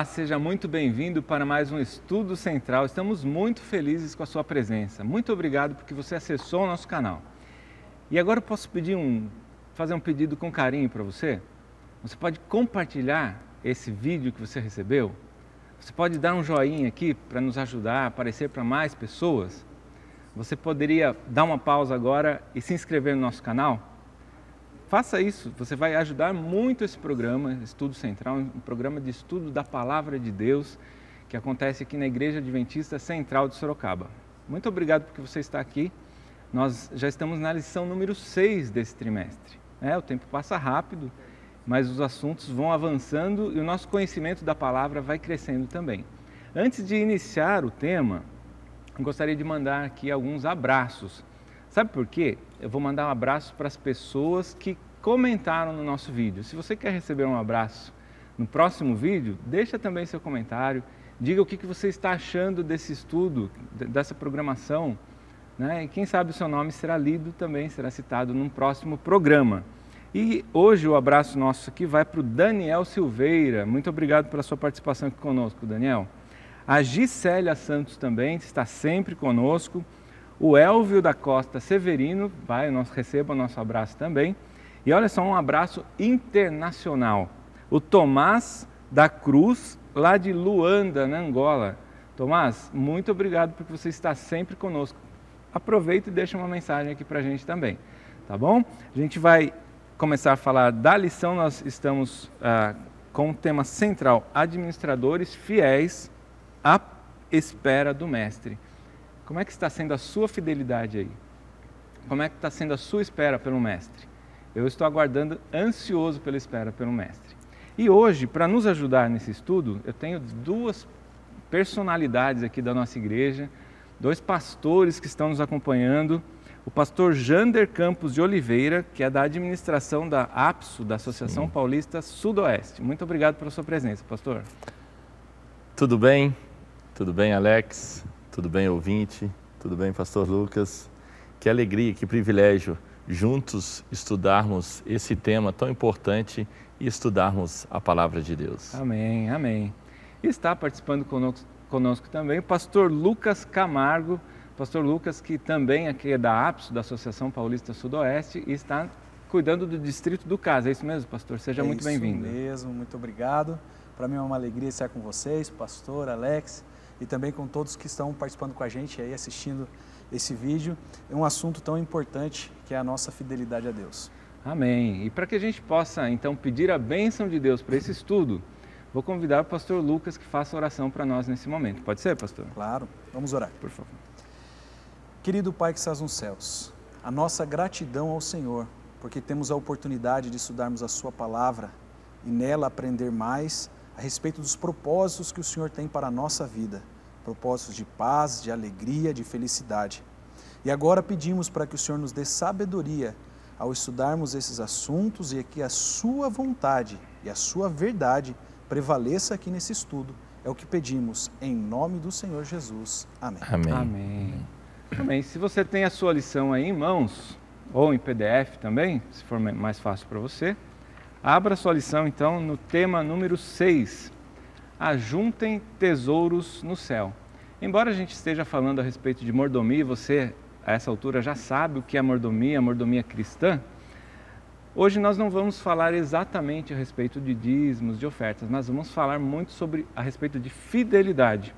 Olá, seja muito bem-vindo para mais um Estudo Central. Estamos muito felizes com a sua presença. Muito obrigado porque você acessou o nosso canal. E agora eu posso fazer um pedido com carinho para você? Você pode compartilhar esse vídeo que você recebeu? Você pode dar um joinha aqui para nos ajudar a aparecer para mais pessoas? Você poderia dar uma pausa agora e se inscrever no nosso canal? Faça isso, você vai ajudar muito esse programa, Estudo Central, um programa de estudo da Palavra de Deus, que acontece aqui na Igreja Adventista Central de Sorocaba. Muito obrigado porque você está aqui. Nós já estamos na lição número 6 desse trimestre. O tempo passa rápido, mas os assuntos vão avançando e o nosso conhecimento da palavra vai crescendo também. Antes de iniciar o tema, eu gostaria de mandar aqui alguns abraços. Sabe por quê? Eu vou mandar um abraço para as pessoas que comentaram no nosso vídeo. Se você quer receber um abraço no próximo vídeo, deixa também seu comentário, diga o que você está achando desse estudo, dessa programação, né? E quem sabe o seu nome será lido também, será citado num próximo programa. E hoje o abraço nosso aqui vai para o Daniel Silveira. Muito obrigado pela sua participação aqui conosco, Daniel. A Gisélia também está sempre conosco. O Elvio da Costa Severino, receba o nosso abraço também. E olha só, um abraço internacional. O Tomás da Cruz, lá de Luanda, na Angola. Tomás, muito obrigado porque você está sempre conosco. Aproveita e deixa uma mensagem aqui para a gente também, tá bom? A gente vai começar a falar da lição, nós estamos com o tema central, administradores fiéis à espera do Mestre. Como é que está sendo a sua fidelidade aí? Como é que está sendo a sua espera pelo Mestre? Eu estou aguardando, ansioso pela espera pelo Mestre. E hoje, para nos ajudar nesse estudo, eu tenho duas personalidades aqui da nossa igreja, dois pastores que estão nos acompanhando. O pastor Jander Campos de Oliveira, que é da administração da APSO, da Associação Paulista Sudoeste. Muito obrigado pela sua presença, pastor. Tudo bem? Tudo bem, Alex? Tudo bem, ouvinte? Tudo bem, pastor Lucas? Que alegria, que privilégio juntos estudarmos esse tema tão importante e estudarmos a palavra de Deus. Amém, amém. E está participando conosco também o pastor Lucas Camargo, pastor Lucas que também aqui é da APSO, da Associação Paulista Sudoeste, e está cuidando do distrito do CAS. É isso mesmo, pastor? Seja muito bem-vindo. É isso mesmo, muito obrigado. Para mim é uma alegria estar com vocês, pastor, Alex, e também com todos que estão participando com a gente aí, assistindo esse vídeo. É um assunto tão importante que é a nossa fidelidade a Deus. Amém. E para que a gente possa, então, pedir a bênção de Deus para esse estudo, vou convidar o pastor Lucas que faça oração para nós nesse momento. Pode ser, pastor? Claro. Vamos orar. Por favor. Querido Pai que estás nos céus, a nossa gratidão ao Senhor, porque temos a oportunidade de estudarmos a Sua palavra e nela aprender mais a respeito dos propósitos que o Senhor tem para a nossa vida. Propósitos de paz, de alegria, de felicidade. E agora pedimos para que o Senhor nos dê sabedoria ao estudarmos esses assuntos e que a Sua vontade e a Sua verdade prevaleça aqui nesse estudo. É o que pedimos em nome do Senhor Jesus. Amém. Amém. Amém. Amém. Se você tem a sua lição aí em mãos, ou em PDF também, se for mais fácil para você, abra a sua lição então no tema número 6. Ajuntem tesouros no céu. Embora a gente esteja falando a respeito de mordomia, você a essa altura já sabe o que é a mordomia cristã, hoje nós não vamos falar exatamente a respeito de dízimos, de ofertas, mas vamos falar muito a respeito de fidelidade.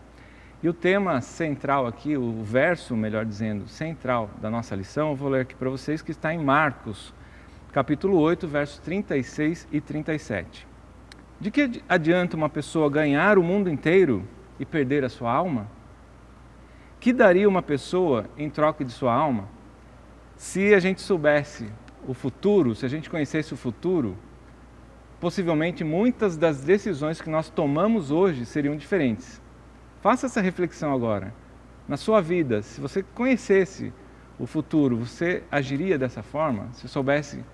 E o tema central aqui, o verso, melhor dizendo, central da nossa lição, eu vou ler aqui para vocês, que está em Marcos, capítulo 8, versos 36 e 37. De que adianta uma pessoa ganhar o mundo inteiro e perder a sua alma? Que daria uma pessoa em troca de sua alma? Se a gente soubesse o futuro, se a gente conhecesse o futuro, possivelmente muitas das decisões que nós tomamos hoje seriam diferentes. Faça essa reflexão agora. Na sua vida, se você conhecesse o futuro, você agiria dessa forma? Se soubesse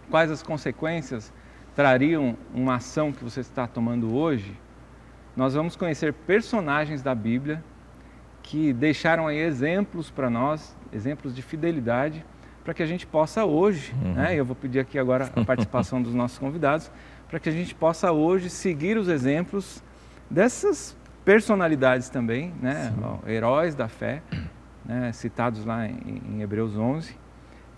quais as consequências trariam uma ação que você está tomando hoje? Nós vamos conhecer personagens da Bíblia que deixaram aí exemplos para nós, exemplos de fidelidade, para que a gente possa hoje, eu vou pedir aqui agora a participação dos nossos convidados, para que a gente possa hoje seguir os exemplos dessas personalidades também, né, heróis da fé, né, citados lá em Hebreus 11,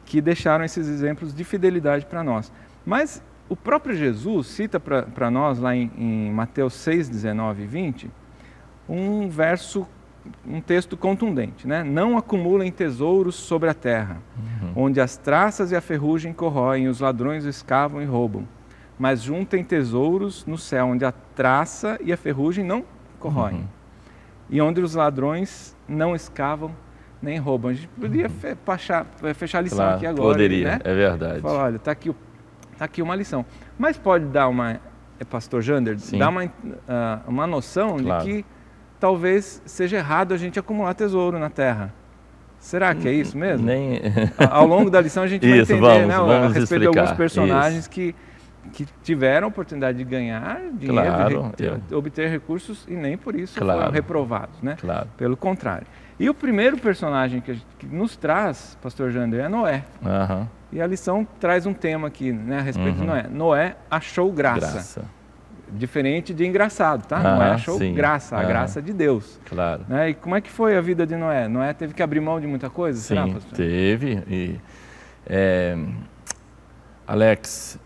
que deixaram esses exemplos de fidelidade para nós. Mas o próprio Jesus cita para nós lá em Mateus 6, 19 e 20, um texto contundente, né? Não acumulem tesouros sobre a terra, onde as traças e a ferrugem corroem, os ladrões escavam e roubam. Mas juntem tesouros no céu, onde a traça e a ferrugem não corroem, e onde os ladrões não escavam nem roubam. A gente podia fechar a lição aqui agora. Poderia, né? É verdade. Falar, olha, está aqui uma lição. Mas pode dar pastor Jander, dar uma noção de que talvez seja errado a gente acumular tesouro na terra. Será que é isso mesmo? Ao longo da lição a gente vai entender, né, a respeito de alguns personagens que tiveram a oportunidade de ganhar dinheiro, de obter recursos e nem por isso foram reprovados, né? Pelo contrário. E o primeiro personagem que nos traz, pastor Jander, é Noé. E a lição traz um tema aqui, né, a respeito de Noé. Noé achou graça. Diferente de engraçado, tá? Noé achou graça, a graça de Deus. Né? E como é que foi a vida de Noé? Noé teve que abrir mão de muita coisa? Sim, será, pastor? Teve. Alex,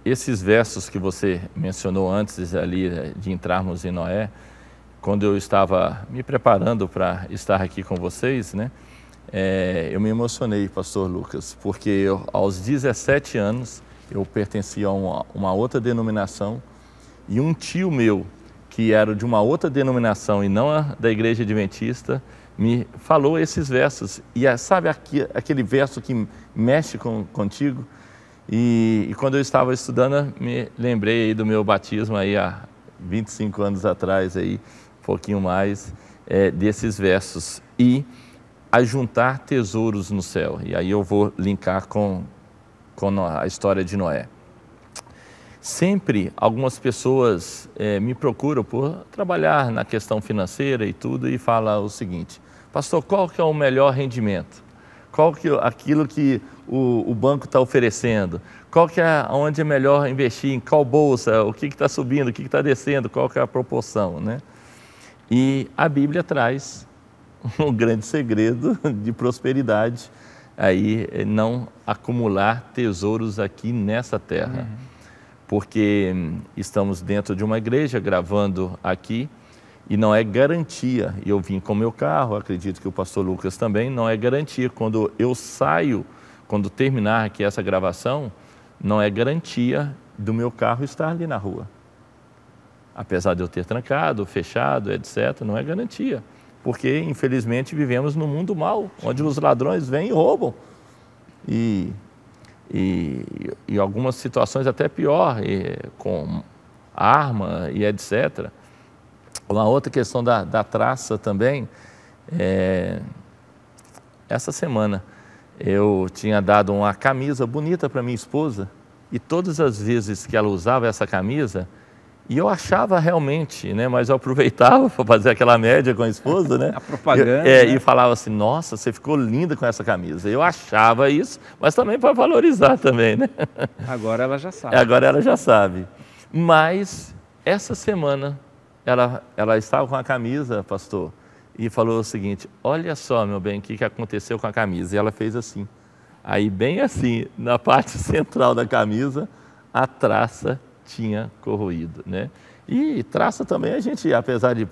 esses versos que você mencionou antes ali de entrarmos em Noé, quando eu estava me preparando para estar aqui com vocês, né, eu me emocionei, pastor Lucas, porque aos 17 anos eu pertencia a uma outra denominação e um tio meu, que era de uma outra denominação e não da Igreja Adventista, me falou esses versos. E sabe aquele verso que mexe contigo? E quando eu estava estudando, me lembrei aí do meu batismo aí há 25 anos atrás, aí, um pouquinho mais, desses versos. E ajuntar tesouros no céu. E aí eu vou linkar com a história de Noé. Sempre algumas pessoas me procuram por trabalhar na questão financeira e tudo e falam o seguinte: pastor, qual que é o melhor rendimento? Qual que aquilo que o banco está oferecendo? Qual que é onde é melhor investir? Em qual bolsa? O que está subindo? O que está descendo? Qual que é a proporção, né? E a Bíblia traz um grande segredo de prosperidade, aí não acumular tesouros aqui nessa terra. Porque estamos dentro de uma igreja gravando aqui e não é garantia, e eu vim com meu carro, acredito que o pastor Lucas também, não é garantia. Quando eu saio, quando terminar aqui essa gravação, não é garantia do meu carro estar ali na rua. Apesar de eu ter trancado, fechado, etc., não é garantia. Porque, infelizmente, vivemos num mundo mau, onde os ladrões vêm e roubam. E algumas situações até pior, com arma e etc. Uma outra questão da traça também, essa semana eu tinha dado uma camisa bonita para minha esposa e todas as vezes que ela usava essa camisa, e eu achava realmente, né, mas eu aproveitava para fazer aquela média com a esposa, né? A propaganda. Né? E falava assim: nossa, você ficou linda com essa camisa. Eu achava isso, mas também para valorizar também, né? Agora ela já sabe. Agora ela já sabe. Mas essa semana ela estava com a camisa, pastor, e falou o seguinte: olha só, meu bem, o que aconteceu com a camisa. E ela fez assim. Aí bem assim, na parte central da camisa, a traça tinha corroído, né? E traça também a gente, apesar de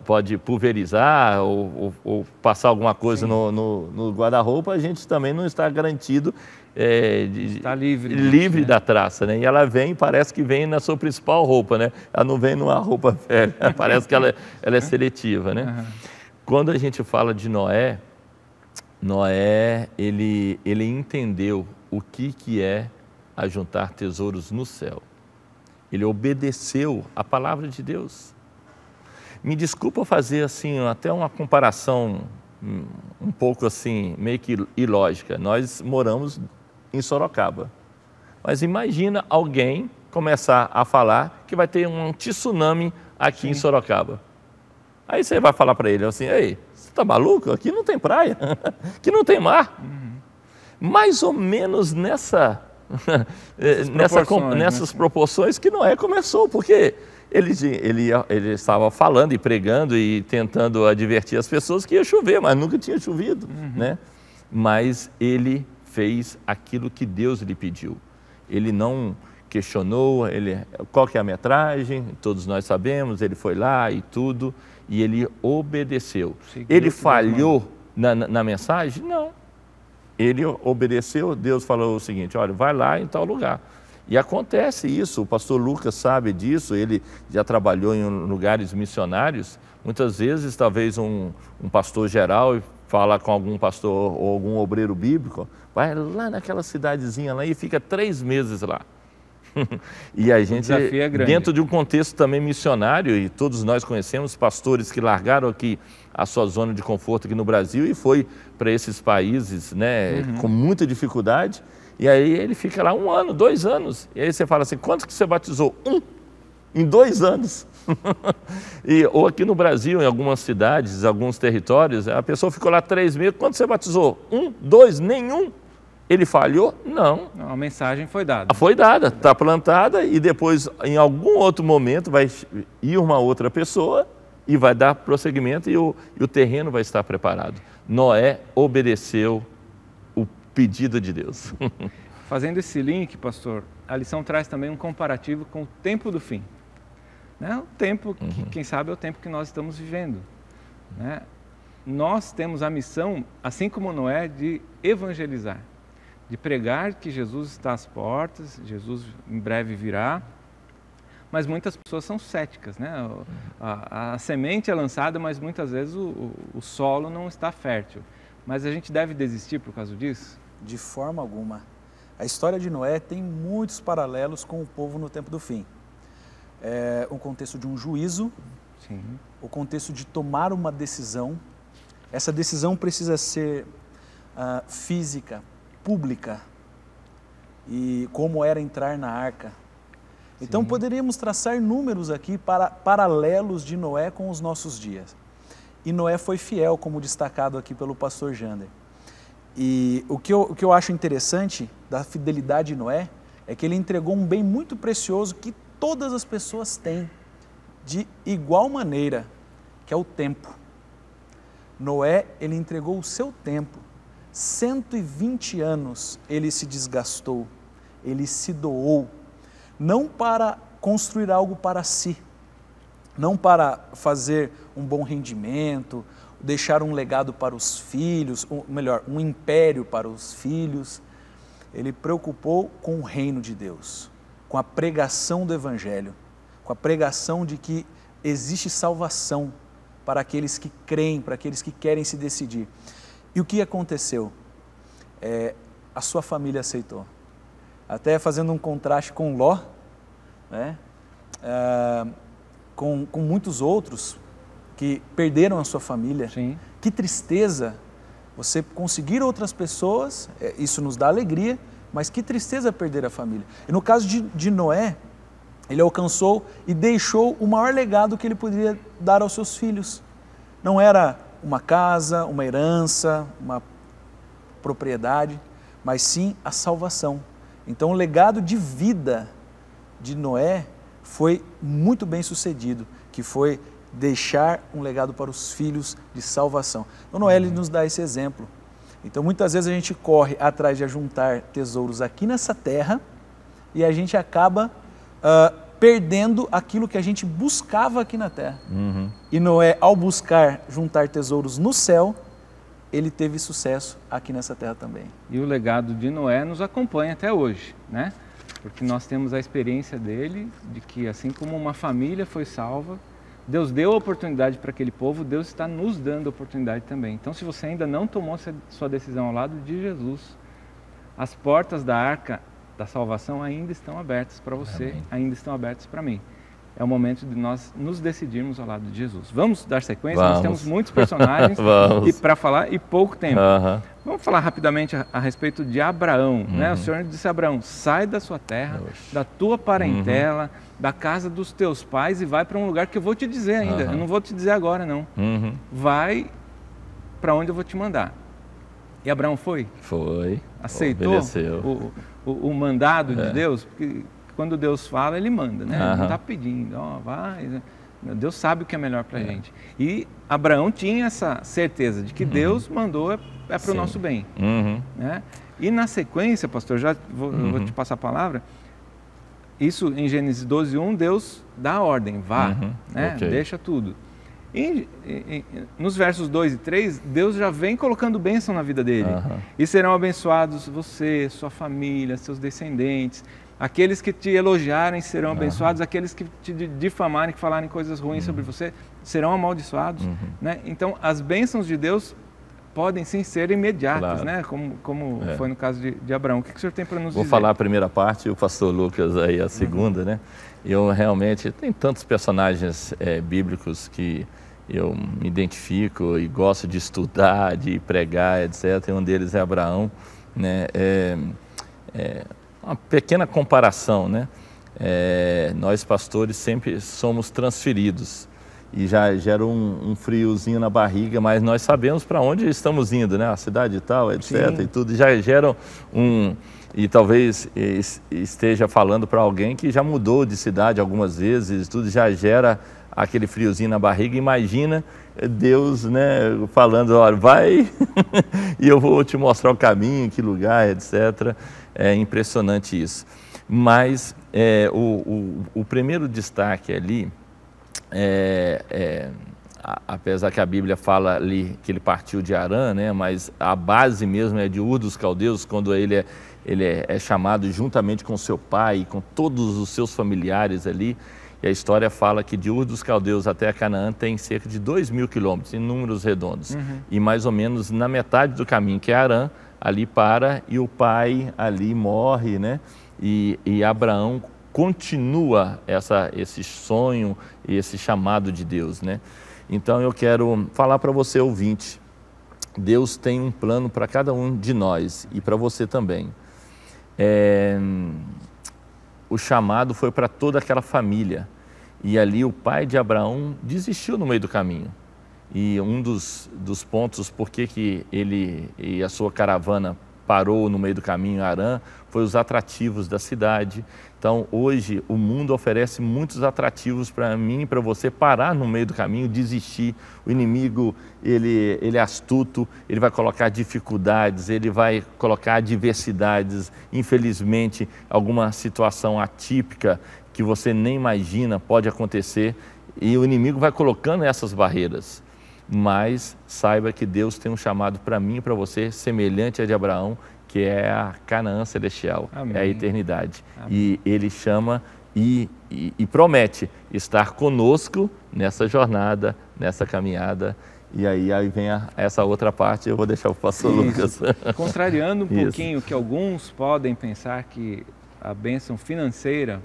pode pulverizar ou passar alguma coisa no guarda-roupa, a gente também não está garantido de estar livre da traça, né? E ela vem, parece que vem na sua principal roupa, né? Ela não vem numa roupa velha, parece que ela é seletiva, né? Quando a gente fala de Noé, ele entendeu o que é ajuntar tesouros no céu. Ele obedeceu a palavra de Deus. Me desculpa fazer assim até uma comparação um pouco assim, meio que ilógica. Nós moramos em Sorocaba. Mas imagina alguém começar a falar que vai ter um tsunami aqui em Sorocaba. Aí você vai falar para ele assim: ei, você está maluco? Aqui não tem praia, aqui não tem mar. Mais ou menos nessas proporções que Noé começou, porque ele estava falando e pregando e tentando advertir as pessoas que ia chover, mas nunca tinha chovido, né? Mas ele fez aquilo que Deus lhe pediu. Ele não questionou, qual que é a metragem, todos nós sabemos, ele foi lá e tudo, e ele obedeceu. Ele falhou na mensagem? Não. Ele obedeceu, Deus falou o seguinte, olha, vai lá em tal lugar. E acontece isso, o pastor Lucas sabe disso, ele já trabalhou em lugares missionários. Muitas vezes, talvez um pastor geral fala com algum pastor ou algum obreiro bíblico, vai lá naquela cidadezinha lá e fica 3 meses lá. E a gente, dentro de um contexto também missionário, e todos nós conhecemos pastores que largaram aqui a sua zona de conforto aqui no Brasil e foi para esses países, né, com muita dificuldade, e aí ele fica lá 1 ano, 2 anos, e aí você fala assim, quantos que você batizou? 1, em 2 anos. Ou aqui no Brasil, em algumas cidades, alguns territórios, a pessoa ficou lá 3 meses, quantos você batizou? 1, 2, nenhum. Ele falhou? Não. A mensagem foi dada. Foi dada, está plantada e depois, em algum outro momento, vai ir uma outra pessoa e vai dar prosseguimento e o terreno vai estar preparado. Noé obedeceu o pedido de Deus. Fazendo esse link, pastor, a lição traz também um comparativo com o tempo do fim. Né? O tempo, que, quem sabe, é o tempo que nós estamos vivendo. Né? Nós temos a missão, assim como Noé, de evangelizar. De pregar que Jesus está às portas, Jesus em breve virá, mas muitas pessoas são céticas, né? A semente é lançada, mas muitas vezes o solo não está fértil. Mas a gente deve desistir por causa disso? De forma alguma. A história de Noé tem muitos paralelos com o povo no tempo do fim. É o contexto de um juízo, sim, o contexto de tomar uma decisão. Essa decisão precisa ser física, pública, e como era entrar na arca. Então, sim, poderíamos traçar números aqui paralelos de Noé com os nossos dias. E Noé foi fiel, como destacado aqui pelo pastor Jander. E o que eu acho interessante da fidelidade de Noé é que ele entregou um bem muito precioso que todas as pessoas têm, de igual maneira, que é o tempo. Noé, ele entregou o seu tempo. 120 anos ele se desgastou, ele se doou, não para construir algo para si, não para fazer um bom rendimento, deixar um legado para os filhos, ou melhor, um império para os filhos. Ele preocupou com o reino de Deus, com a pregação do Evangelho, com a pregação de que existe salvação para aqueles que creem, para aqueles que querem se decidir. E o que aconteceu? A sua família aceitou. Até fazendo um contraste com Ló, né? Com muitos outros que perderam a sua família. Sim. Que tristeza você conseguir outras pessoas, isso nos dá alegria, mas que tristeza perder a família. E no caso de Noé, ele alcançou e deixou o maior legado que ele poderia dar aos seus filhos. Não era uma casa, uma herança, uma propriedade, mas sim a salvação. Então o legado de vida de Noé foi muito bem sucedido, que foi deixar um legado para os filhos de salvação. Então Noé ele nos dá esse exemplo. Então muitas vezes a gente corre atrás de ajuntar tesouros aqui nessa terra e a gente acaba perdendo aquilo que a gente buscava aqui na terra. E Noé, ao buscar juntar tesouros no céu, ele teve sucesso aqui nessa terra também. E o legado de Noé nos acompanha até hoje, né? Porque nós temos a experiência dele, de que assim como uma família foi salva, Deus deu a oportunidade para aquele povo, Deus está nos dando a oportunidade também. Então, se você ainda não tomou sua decisão ao lado de Jesus, as portas da arca da salvação ainda estão abertas para você, amém, ainda estão abertas para mim. É o momento de nós nos decidirmos ao lado de Jesus. Vamos dar sequência? Vamos. Nós temos muitos personagens para falar e pouco tempo. Vamos falar rapidamente a respeito de Abraão. Né? O Senhor disse a Abraão, sai da sua terra, da tua parentela, da casa dos teus pais e vai para um lugar que eu vou te dizer ainda. Eu não vou te dizer agora, não. Vai para onde eu vou te mandar. E Abraão foi? Foi. Aceitou o mandado de Deus? Porque quando Deus fala, Ele manda, né? Ele Aham. não está pedindo, ó, vai. Deus sabe o que é melhor para a gente. E Abraão tinha essa certeza de que Deus mandou é para o Sim. nosso bem. Uhum. Né? E na sequência, pastor, já vou te passar a palavra, isso em Gênesis 12:1, Deus dá a ordem, vá, né? Ok. Deixa tudo. Nos versos 2 e 3, Deus já vem colocando bênção na vida dele. E serão abençoados você, sua família, seus descendentes. Aqueles que te elogiarem serão abençoados, aqueles que te difamarem, que falarem coisas ruins sobre você, serão amaldiçoados. Né? Então, as bênçãos de Deus podem sim ser imediatas, Claro. né? Como foi no caso de Abraão. O que o senhor tem para nos dizer? Vou falar a primeira parte e o pastor Lucas aí a segunda, né? Eu realmente, tem tantos personagens bíblicos que eu me identifico e gosto de estudar, de pregar, etc. E um deles é Abraão, né? Uma pequena comparação, né? Nós pastores sempre somos transferidos e já gera um friozinho na barriga, mas nós sabemos para onde estamos indo, né? A cidade e tal, etc. Sim. E tudo, já geram e talvez esteja falando para alguém que já mudou de cidade algumas vezes, tudo já gera aquele friozinho na barriga. Imagina Deus, né, falando, olha, vai e eu vou te mostrar o caminho, que lugar, etc. É impressionante isso. Mas o primeiro destaque ali, apesar que a Bíblia fala ali que ele partiu de Harã, né, mas a base mesmo é de Ur dos Caldeus, quando ele é chamado juntamente com seu pai e com todos os seus familiares ali. E a história fala que de Ur dos Caldeus até Canaã tem cerca de 2.000 quilômetros, em números redondos. E mais ou menos na metade do caminho, que é Harã, ali para e o pai ali morre, né? E Abraão continua esse sonho e esse chamado de Deus, né? Então eu quero falar para você, ouvinte, Deus tem um plano para cada um de nós e para você também. O chamado foi para toda aquela família e ali o pai de Abraão desistiu no meio do caminho. E um dos pontos por que ele e a sua caravana parou no meio do caminho em Harã foi os atrativos da cidade. Então hoje o mundo oferece muitos atrativos para mim e para você parar no meio do caminho, desistir. O inimigo ele é astuto, ele vai colocar dificuldades, ele vai colocar adversidades, infelizmente alguma situação atípica que você nem imagina pode acontecer e o inimigo vai colocando essas barreiras. Mas saiba que Deus tem um chamado para mim e para você semelhante a de Abraão, que é a Canaã celestial, Amém. é a eternidade. Amém. E ele chama e promete estar conosco nessa jornada, nessa caminhada. E aí vem essa outra parte, eu vou deixar o pastor Lucas. Contrariando um pouquinho que alguns podem pensar que a bênção financeira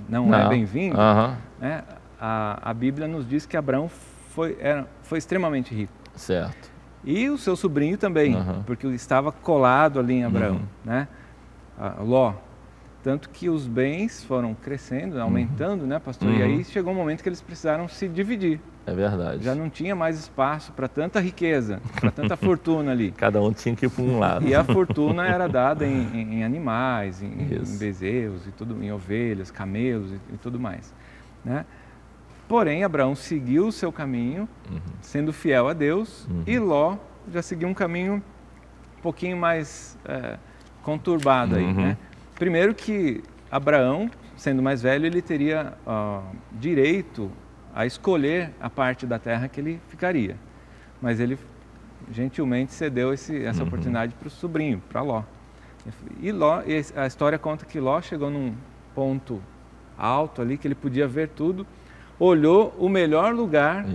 não é bem-vinda, né? A Bíblia nos diz que Abraão foi extremamente rico. Certo. E o seu sobrinho também, porque estava colado ali em Abraão, né? Ló. Tanto que os bens foram crescendo, aumentando, né, pastor? E aí chegou um momento que eles precisaram se dividir. É verdade. Já não tinha mais espaço para tanta riqueza, para tanta fortuna ali. Cada um tinha que ir para um lado. E a fortuna era dada em animais, em bezerros, e tudo, em ovelhas, camelos e tudo mais, né? Porém, Abraão seguiu o seu caminho, sendo fiel a Deus, e Ló já seguiu um caminho um pouquinho mais conturbado aí, né? Primeiro que Abraão, sendo mais velho, ele teria direito a escolher a parte da terra que ele ficaria. Mas ele gentilmente cedeu essa oportunidade para o sobrinho, para Ló. E a história conta que Ló chegou num ponto alto ali, que ele podia ver tudo, olhou o melhor lugar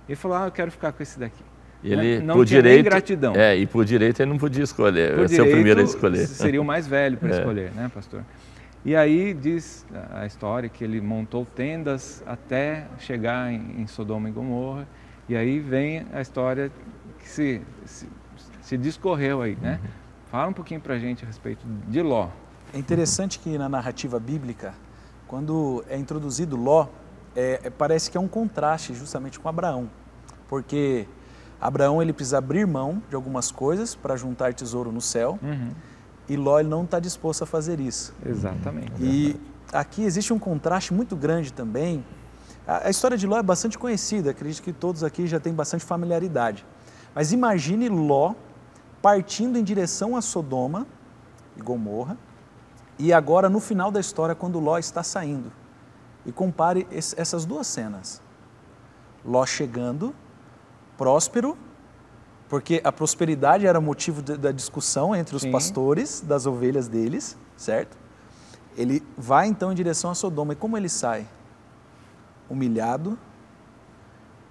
e falou, eu quero ficar com esse daqui. Ele, não por tinha direito, nem gratidão. E por direito ele não podia escolher, por ser o primeiro a escolher. Seria o mais velho para escolher, né, pastor? E aí diz a história que ele montou tendas até chegar em Sodoma e Gomorra, e aí vem a história que se discorreu aí, né? Fala um pouquinho para a gente a respeito de Ló. É interessante que na narrativa bíblica, quando é introduzido Ló, parece que é um contraste justamente com Abraão, porque Abraão ele precisa abrir mão de algumas coisas para juntar tesouro no céu, e Ló ele não está disposto a fazer isso. Exatamente. E aqui existe um contraste muito grande também. A história de Ló é bastante conhecida, acredito que todos aqui já têm bastante familiaridade. Mas imagine Ló partindo em direção a Sodoma e Gomorra, e agora no final da história, quando Ló está saindo. E compare essas duas cenas. Ló chegando, próspero, porque a prosperidade era motivo da discussão entre os pastores das ovelhas deles, certo? Ele vai então em direção a Sodoma, e como ele sai? Humilhado,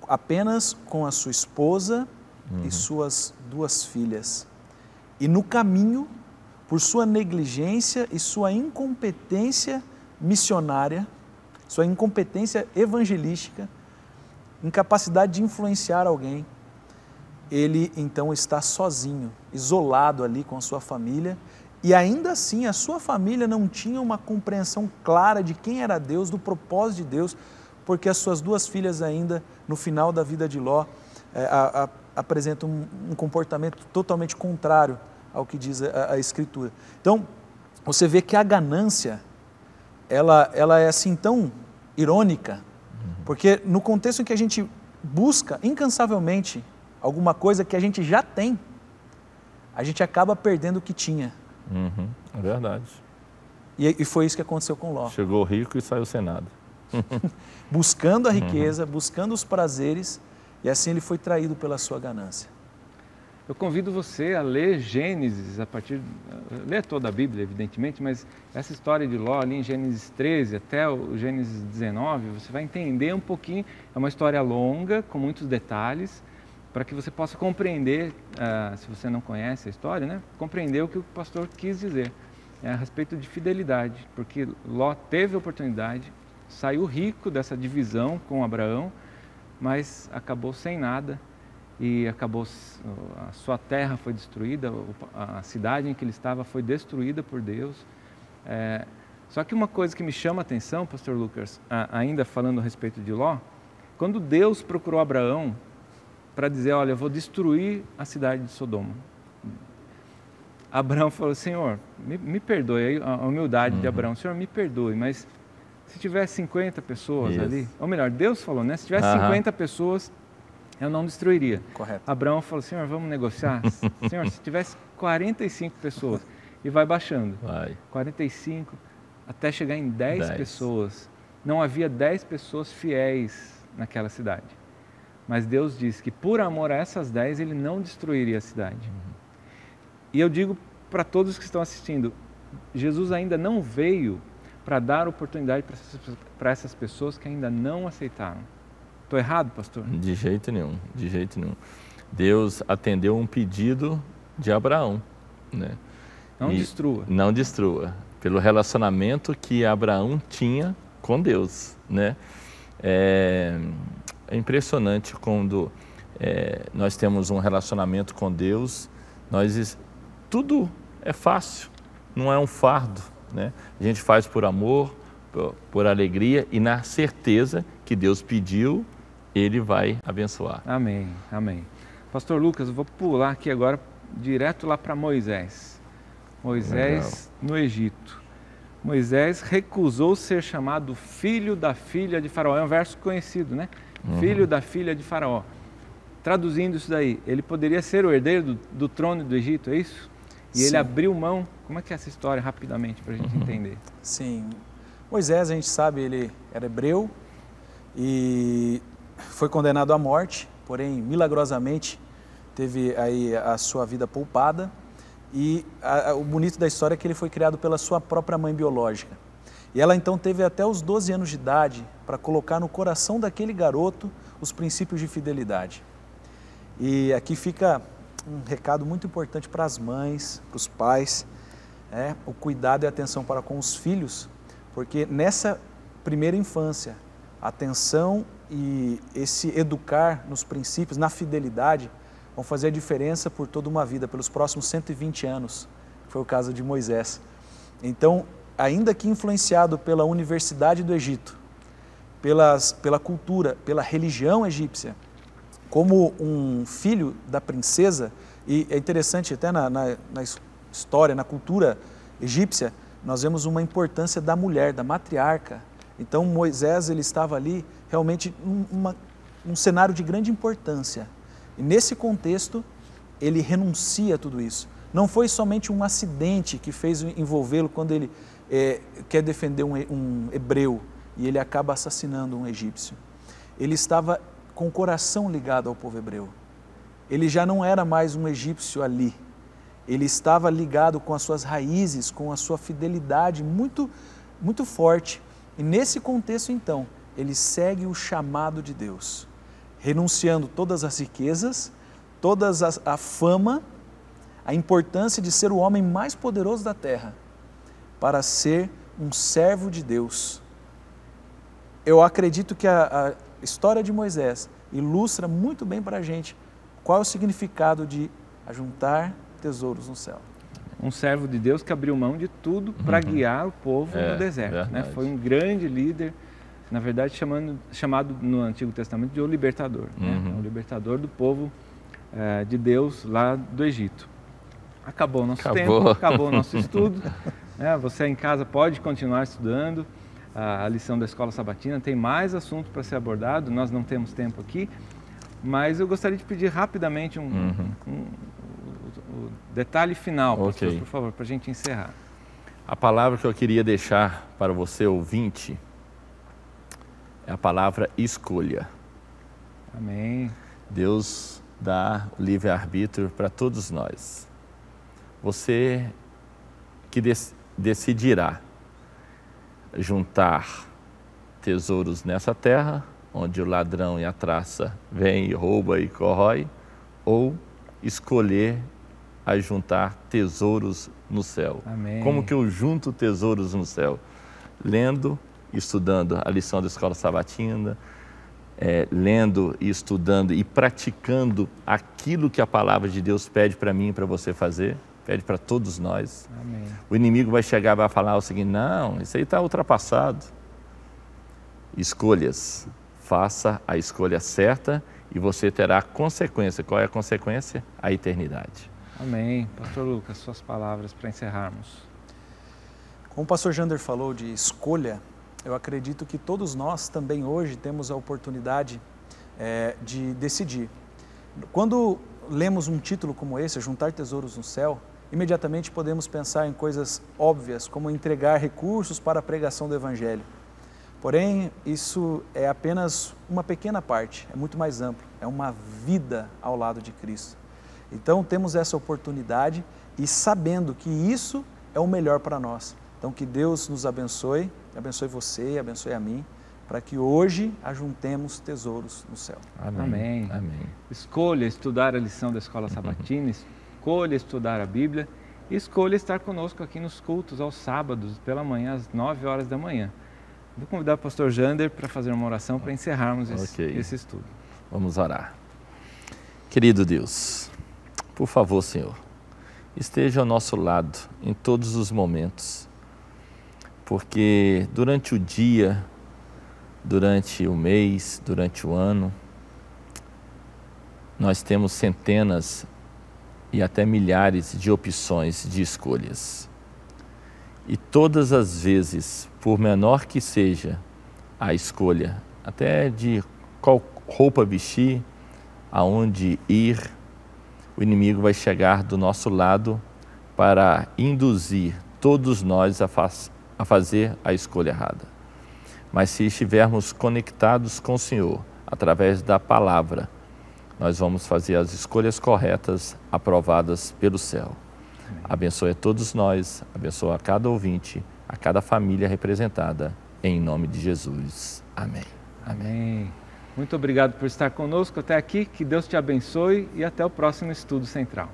apenas com a sua esposa e suas 2 filhas. E no caminho, por sua negligência e sua incompetência missionária, sua incompetência evangelística, incapacidade de influenciar alguém, ele então está sozinho, isolado ali com a sua família, e ainda assim a sua família não tinha uma compreensão clara de quem era Deus, do propósito de Deus, porque as suas 2 filhas ainda, no final da vida de Ló, apresentam um comportamento totalmente contrário ao que diz a Escritura. Então, você vê que a ganância, ela é assim tão irônica, porque no contexto em que a gente busca incansavelmente alguma coisa que a gente já tem, a gente acaba perdendo o que tinha. É verdade. E foi isso que aconteceu com Ló. Chegou rico e saiu sem nada. Buscando a riqueza, buscando os prazeres, e assim ele foi traído pela sua ganância. Eu convido você a ler Gênesis, ler toda a Bíblia, evidentemente, mas essa história de Ló ali em Gênesis 13 até o Gênesis 19, você vai entender um pouquinho, é uma história longa, com muitos detalhes, para que você possa compreender, se você não conhece a história, né, compreender o que o pastor quis dizer a respeito de fidelidade, porque Ló teve a oportunidade, saiu rico dessa divisão com Abraão, mas acabou sem nada e a sua terra foi destruída, a cidade em que ele estava foi destruída por Deus. Só que uma coisa que me chama a atenção, pastor Lucas, ainda falando a respeito de Ló, quando Deus procurou Abraão para dizer, olha, eu vou destruir a cidade de Sodoma, Abraão falou, Senhor, me perdoe, a humildade de Abraão, Senhor, me perdoe, mas se tivesse 50 pessoas ali, ou melhor, Deus falou, né? Se tivesse 50 pessoas, eu não destruiria. Correto. Abraão falou, Senhor, vamos negociar? Senhor, se tivesse 45 pessoas, e vai baixando, 45, até chegar em 10 pessoas. Não havia 10 pessoas fiéis naquela cidade. Mas Deus disse que por amor a essas 10, Ele não destruiria a cidade. E eu digo para todos que estão assistindo, Jesus ainda não veio para dar oportunidade para essas pessoas que ainda não aceitaram. Estou errado, pastor? De jeito nenhum, de jeito nenhum. Deus atendeu um pedido de Abraão, né? Não destrua. Não destrua, pelo relacionamento que Abraão tinha com Deus, né? É impressionante quando nós temos um relacionamento com Deus, tudo é fácil, não é um fardo, né? A gente faz por amor, por alegria e na certeza que Deus pediu, Ele vai abençoar. Amém, amém. Pastor Lucas, eu vou pular aqui agora direto lá para Moisés. Moisés no Egito. Moisés recusou ser chamado filho da filha de Faraó. É um verso conhecido, né? Filho da filha de Faraó. Traduzindo isso daí, ele poderia ser o herdeiro do trono do Egito, é isso? E ele abriu mão. Como é que é essa história, rapidamente, para a gente entender? Sim. Moisés, a gente sabe, ele era hebreu e foi condenado à morte, porém, milagrosamente, teve aí a sua vida poupada. E o bonito da história é que ele foi criado pela sua própria mãe biológica. E ela então teve até os 12 anos de idade para colocar no coração daquele garoto os princípios de fidelidade. E aqui fica um recado muito importante para as mães, para os pais, o cuidado e a atenção para com os filhos, porque nessa primeira infância, a atenção e esse educar nos princípios, na fidelidade, vão fazer a diferença por toda uma vida, pelos próximos 120 anos, que foi o caso de Moisés. Então, ainda que influenciado pela Universidade do Egito, pela cultura, pela religião egípcia, como um filho da princesa, e é interessante até na história, na cultura egípcia, nós vemos uma importância da mulher, da matriarca. Então Moisés ele estava ali realmente um cenário de grande importância. E nesse contexto, ele renuncia a tudo isso. Não foi somente um acidente que fez envolvê-lo quando ele quer defender um hebreu e ele acaba assassinando um egípcio. Ele estava com o coração ligado ao povo hebreu. Ele já não era mais um egípcio ali. Ele estava ligado com as suas raízes, com a sua fidelidade muito, muito forte. E nesse contexto, então, ele segue o chamado de Deus, renunciando todas as riquezas, toda a fama, a importância de ser o homem mais poderoso da terra, para ser um servo de Deus. Eu acredito que a história de Moisés ilustra muito bem para a gente qual é o significado de ajuntar tesouros no céu. Um servo de Deus que abriu mão de tudo para guiar o povo no deserto. Né? Foi um grande líder, na verdade chamado no Antigo Testamento de o libertador. Né? O libertador do povo de Deus lá do Egito. Acabou o nosso tempo, acabou o nosso estudo. Você em casa pode continuar estudando a lição da Escola Sabatina, tem mais assunto para ser abordado, nós não temos tempo aqui, mas eu gostaria de pedir rapidamente o detalhe final, pastor, por favor, para a gente encerrar. A palavra que eu queria deixar para você, ouvinte, é a palavra escolha. Amém. Deus dá o livre-arbítrio para todos nós. Você que decidirá juntar tesouros nessa terra, onde o ladrão e a traça vêm e rouba e corrói, ou escolher a juntar tesouros no céu. Amém. Como que eu junto tesouros no céu? Lendo, estudando a lição da Escola Sabatina, lendo e estudando e praticando aquilo que a palavra de Deus pede para mim e para você fazer, pede para todos nós. Amém. O inimigo vai chegar e vai falar o seguinte: não, isso aí está ultrapassado. Escolhas, faça a escolha certa e você terá consequência. Qual é a consequência? A eternidade. Amém. Pastor Lucas, suas palavras para encerrarmos. Como o pastor Jander falou de escolha, eu acredito que todos nós também hoje temos a oportunidade de decidir. Quando lemos um título como esse, Juntar Tesouros no Céu, imediatamente podemos pensar em coisas óbvias, como entregar recursos para a pregação do Evangelho. Porém, isso é apenas uma pequena parte, é muito mais amplo, é uma vida ao lado de Cristo. Então, temos essa oportunidade e sabendo que isso é o melhor para nós. Então, que Deus nos abençoe você, abençoe a mim, para que hoje ajuntemos tesouros no céu. Amém. Amém. Escolha estudar a lição da Escola Sabatina, escolha estudar a Bíblia e escolha estar conosco aqui nos cultos aos sábados, pela manhã, às 9 horas da manhã. Vou convidar o pastor Jander para fazer uma oração para encerrarmos esse estudo. Vamos orar. Querido Deus, por favor, Senhor, esteja ao nosso lado em todos os momentos, porque durante o dia, durante o mês, durante o ano, nós temos centenas e até milhares de opções de escolhas. E todas as vezes, por menor que seja a escolha, até de qual roupa vestir, aonde ir, o inimigo vai chegar do nosso lado para induzir todos nós a fazer a escolha errada. Mas se estivermos conectados com o Senhor, através da palavra, nós vamos fazer as escolhas corretas, aprovadas pelo céu. Amém. Abençoe a todos nós, abençoe a cada ouvinte, a cada família representada, em nome de Jesus. Amém. Amém. Muito obrigado por estar conosco até aqui, que Deus te abençoe e até o próximo Estudo Central.